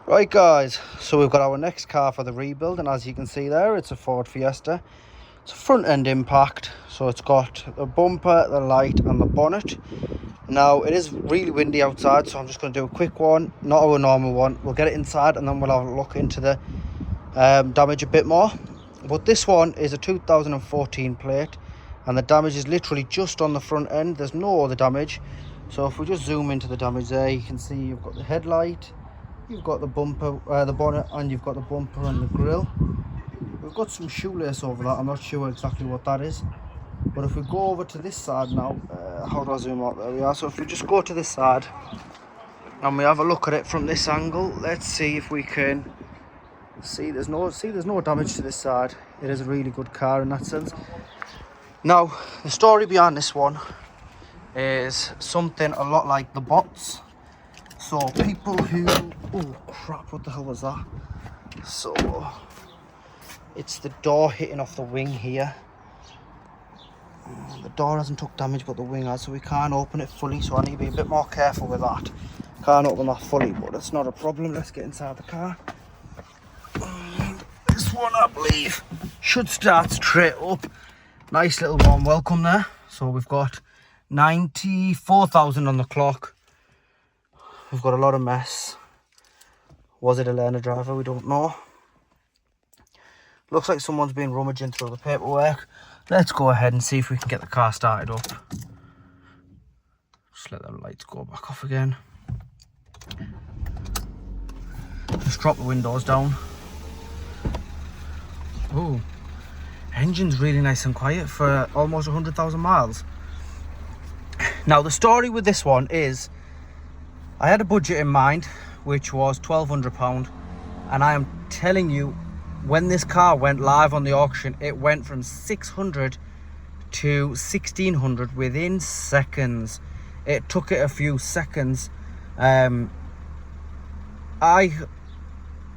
Right guys, so we've got our next car for the rebuild, and as you can see there, it's a Ford Fiesta. It's a front end impact, so it's got the bumper, the light and the bonnet. Now it is really windy outside, so I'm just going to do a quick one, not our normal one. We'll get it inside and then we'll have a look into the damage a bit more. But this one is a 2014 plate and the damage is literally just on the front end. There's no other damage. So if we just zoom into the damage there, you can see you've got the headlight, you've got the bumper, the bonnet, and you've got the bumper and the grille. We've got some shoelace over that. I'm not sure exactly what that is. But if we go over to this side now, how do I zoom out? There we are. So if we just go to this side and we have a look at it from this angle, let's see if we can see there's no damage to this side. It is a really good car in that sense. Now the story behind this one is something a lot like the bots. So people who, oh crap, what the hell was that? So it's the door hitting off the wing here. The door hasn't took damage but the wing has, so we can't open it fully, so I need to be a bit more careful with that. Can't open that fully, but it's not a problem. Let's get inside the car. And this one, I believe, should start straight up. Nice little warm welcome there. So we've got 94,000 on the clock. We've got a lot of mess. Was it a learner driver? We don't know. Looks like someone's been rummaging through the paperwork. Let's go ahead and see if we can get the car started up. Just let the lights go back off again. Just drop the windows down. Oh, engine's really nice and quiet for almost 100,000 miles. Now the story with this one is, I had a budget in mind, which was £1,200, and I am telling you, when this car went live on the auction, it went from 600 to 1600 within seconds. It took it a few seconds. I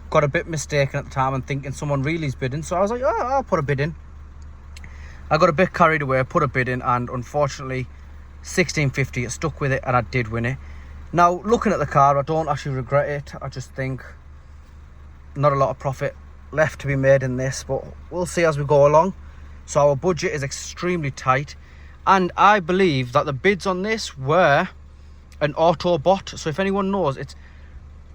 got a bit mistaken at the time and thinking someone really is bidding, so I was like, oh, I'll put a bid in. I got a bit carried away, put a bid in, and unfortunately 1650, it stuck with it and I did win it. Now looking at the car, I don't actually regret it. I just think not a lot of profit left to be made in this, but we'll see as we go along. So our budget is extremely tight, and I believe that the bids on this were an auto bot. So if anyone knows, it's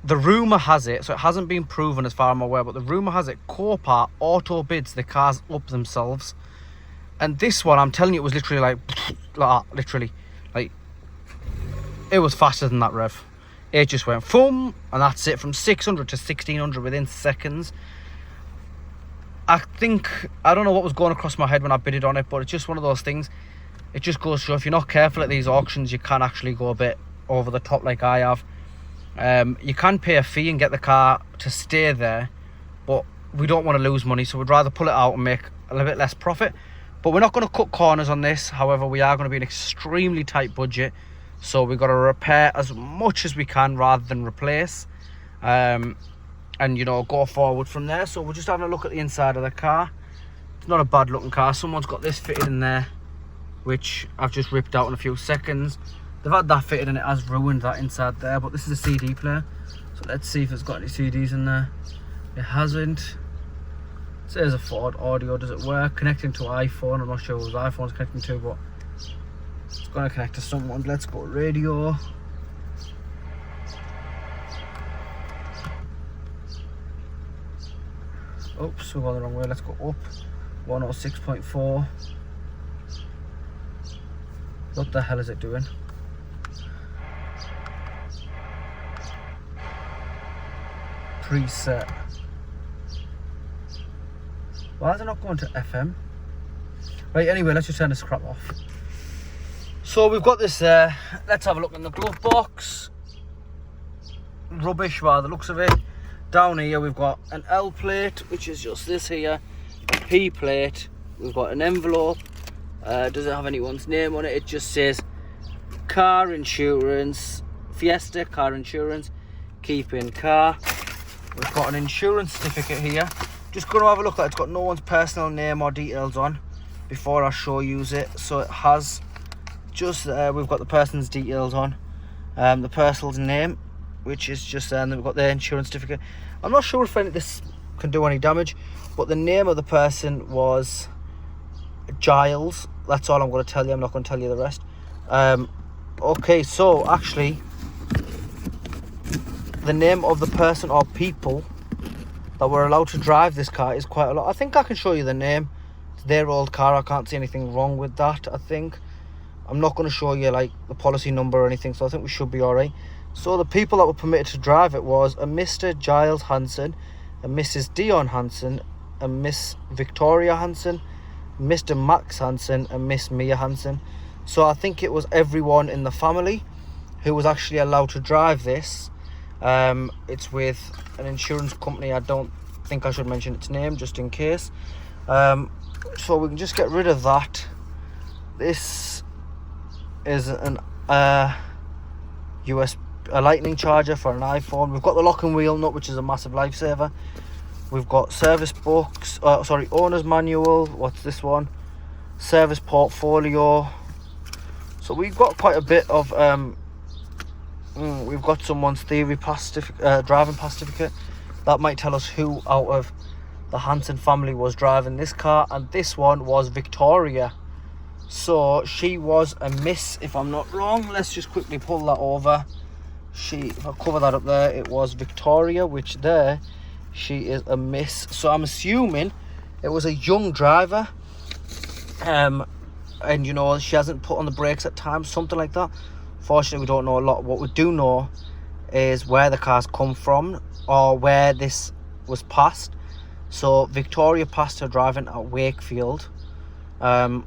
the rumor has it, so it hasn't been proven as far as I'm aware, but the rumor has it Copart auto bids the cars up themselves. And this one, I'm telling you, it was literally like it was faster than that rev. It just went boom, and that's it, from 600 to 1600 within seconds. I don't know what was going across my head when I bidded on it, but it's just one of those things. It just goes to show, if you're not careful at these auctions, you can actually go a bit over the top like I have. You can pay a fee and get the car to stay there, but we don't want to lose money, so we'd rather pull it out and make a little bit less profit. But we're not going to cut corners on this. However, we are going to be an extremely tight budget, so we've got to repair as much as we can rather than replace. And you know, go forward from there. So we're just having a look at the inside of the car. It's not a bad looking car. Someone's got this fitted in there, which I've just ripped out in a few seconds. They've had that fitted and it has ruined that inside there, but this is a CD player, so let's see if it's got any CDs in there. It hasn't. It says a Ford audio. Does it work? Connecting to iPhone. I'm not sure whose iPhone's connecting to, but it's going to connect to someone. Let's go radio. Oops, we're going the wrong way. Let's go up. 106.4. What the hell is it doing? Preset. Why is it not going to FM? Right, anyway, let's just turn this crap off. So we've got this there. Let's have a look in the glove box. Rubbish by the looks of it. Down here we've got an L plate, which is just this here, a P plate, we've got an envelope, doesn't have anyone's name on it, it just says car insurance, Fiesta car insurance, keep in car. We've got an insurance certificate here, just going to have a look at it. It's got no one's personal name or details on before I show you it, so it has just we've got the person's details on, the person's name, which is just there, and then we've got their insurance certificate. I'm not sure if this can do any damage, but the name of the person was Giles. That's all I'm going to tell you. I'm not going to tell you the rest. Okay, so actually the name of the person or people that were allowed to drive this car is quite a lot. I think I can show you the name. It's their old car. I can't see anything wrong with that. I think I'm not going to show you like the policy number or anything, so I think we should be all right. So the people that were permitted to drive it was a Mr. Giles Hansen, a Mrs. Dion Hansen, a Miss Victoria Hansen, Mr. Max Hansen, and Miss Mia Hansen. So I think it was everyone in the family who was actually allowed to drive this. It's with an insurance company. I don't think I should mention its name just in case. So we can just get rid of that. This is an a lightning charger for an iPhone. We've got the lock and wheel nut, which is a massive lifesaver. We've got service books, owner's manual. What's this one? Service portfolio. So we've got quite a bit of we've got someone's theory driving pass certificate. That might tell us who out of the Hansen family was driving this car, and this one was Victoria. So she was a miss, if I'm not wrong. Let's just quickly pull that over. If I cover that up there, it was Victoria, which there she is a miss. So I'm assuming it was a young driver, and you know, she hasn't put on the brakes at times, something like that. Fortunately, we don't know a lot. What we do know is where the cars come from or where this was passed. So Victoria passed her driving at Wakefield. I'm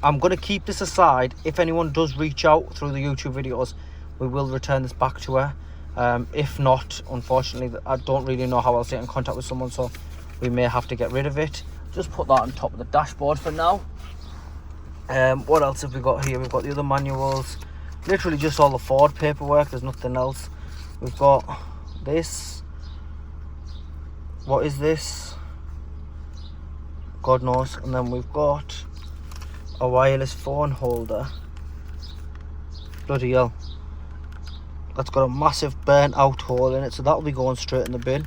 going to keep this aside. If anyone does reach out through the YouTube videos, we will return this back to her. If not, unfortunately, I don't really know how I'll get in contact with someone, so we may have to get rid of it. Just put that on top of the dashboard for now. What else have we got here? We've got the other manuals. Literally just all the Ford paperwork. There's nothing else. We've got this. What is this? God knows. And then we've got a wireless phone holder. Bloody hell. That's got a massive burnt out hole in it, so that'll be going straight in the bin.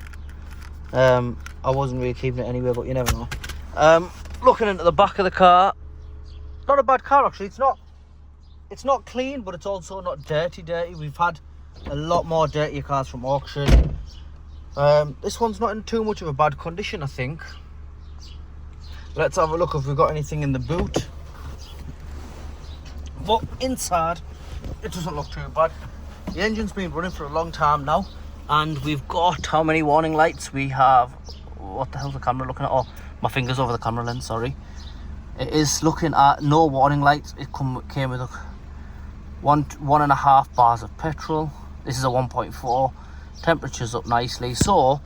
I wasn't really keeping it anyway, but you never know. Looking into the back of the car, not a bad car actually. It's not clean, but it's also not dirty. We've had a lot more dirtier cars from auction. This one's not in too much of a bad condition, I think. Let's have a look if we've got anything in the boot. But inside, it doesn't look too bad. The engine's been running for a long time now, and we've got how many warning lights? We have, what the hell's the camera looking at? Oh, my finger's over the camera lens, sorry. It is looking at no warning lights. It came with 1.5 bars of petrol. This is a 1.4. Temperature's up nicely, so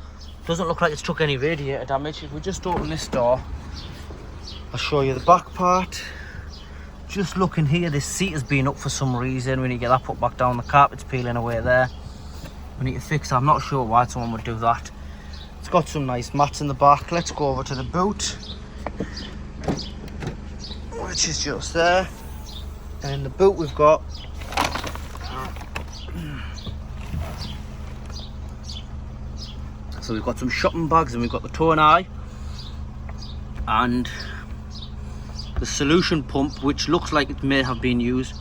doesn't look like it's took any radiator damage. If we just open this door, I'll show you the back part. Just looking here, this seat has been up for some reason. We need to get that put back down. The carpet's peeling away there. We need to fix that. I'm not sure why someone would do that. It's got some nice mats in the back. Let's go over to the boot, which is just there. And in the boot we've got so we've got some shopping bags, and we've got the tow and eye, and the solution pump, which looks like it may have been used.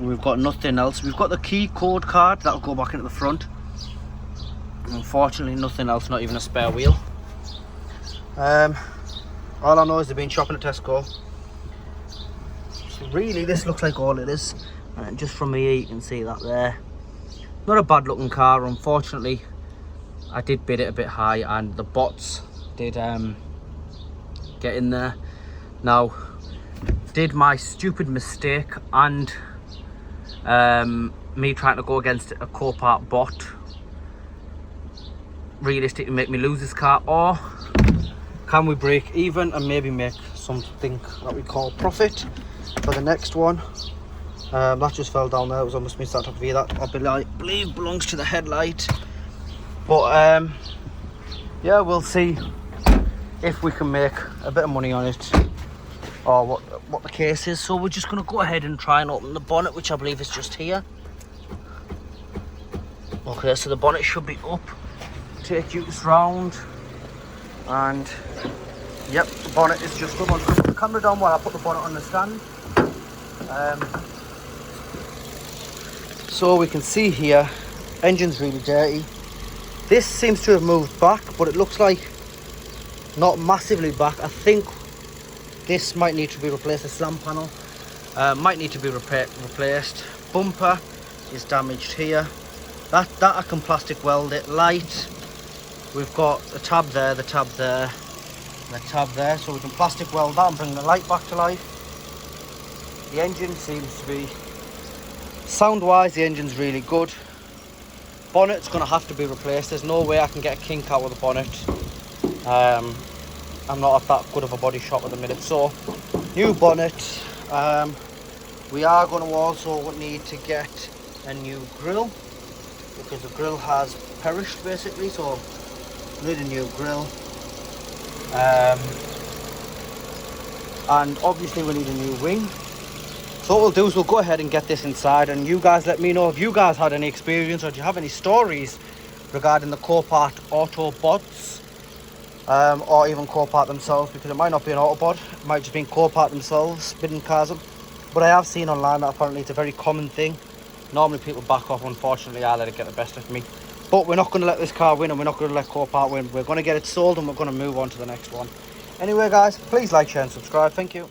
We've got nothing else. We've got the key code card that'll go back into the front. Unfortunately, nothing else, not even a spare wheel. All I know is they've been shopping at Tesco. So really, this looks like all it is. And just from here, you can see that there. Not a bad looking car. Unfortunately, I did bid it a bit high, and the bots did get in there. Now, did my stupid mistake and me trying to go against a Copart bot realistically make me lose this car, or can we break even and maybe make something that we call profit for the next one? That just fell down there. It was almost me starting to view that. I believe belongs to the headlight, but yeah, we'll see if we can make a bit of money on it, or what the case is. So we're just going to go ahead and try and open the bonnet, which I believe is just here. Okay, so the bonnet should be up. Take you round, and yep, the bonnet is just up. I'm going to put the camera down while I put the bonnet on the stand. So we can see here, engine's really dirty. This seems to have moved back, but it looks like not massively back. I think this might need to be replaced. The slam panel might need to be replaced. Bumper is damaged here. That I can plastic weld it. Light, we've got a tab there, the tab there, and the tab there, so we can plastic weld that and bring the light back to life. The engine seems to be, sound wise, the engine's really good. Bonnet's going to have to be replaced. There's no way I can get a kink out of the bonnet. I'm not at that good of a body shop at the minute. So new bonnet. We are going to also need to get a new grille, because the grille has perished basically, so we need a new grille. And obviously we need a new wing. So what we'll do is we'll go ahead and get this inside, and you guys let me know if you guys had any experience, or do you have any stories regarding the Copart Autobots, or even Copart themselves, because it might not be an Autobot, it might just be Copart themselves spinning cars up. But I have seen online that apparently it's a very common thing. Normally people back off. Unfortunately, I let it get the best of me. But we're not going to let this car win, and we're not going to let Copart win. We're going to get it sold, and we're going to move on to the next one. Anyway guys, please like, share and subscribe. Thank you.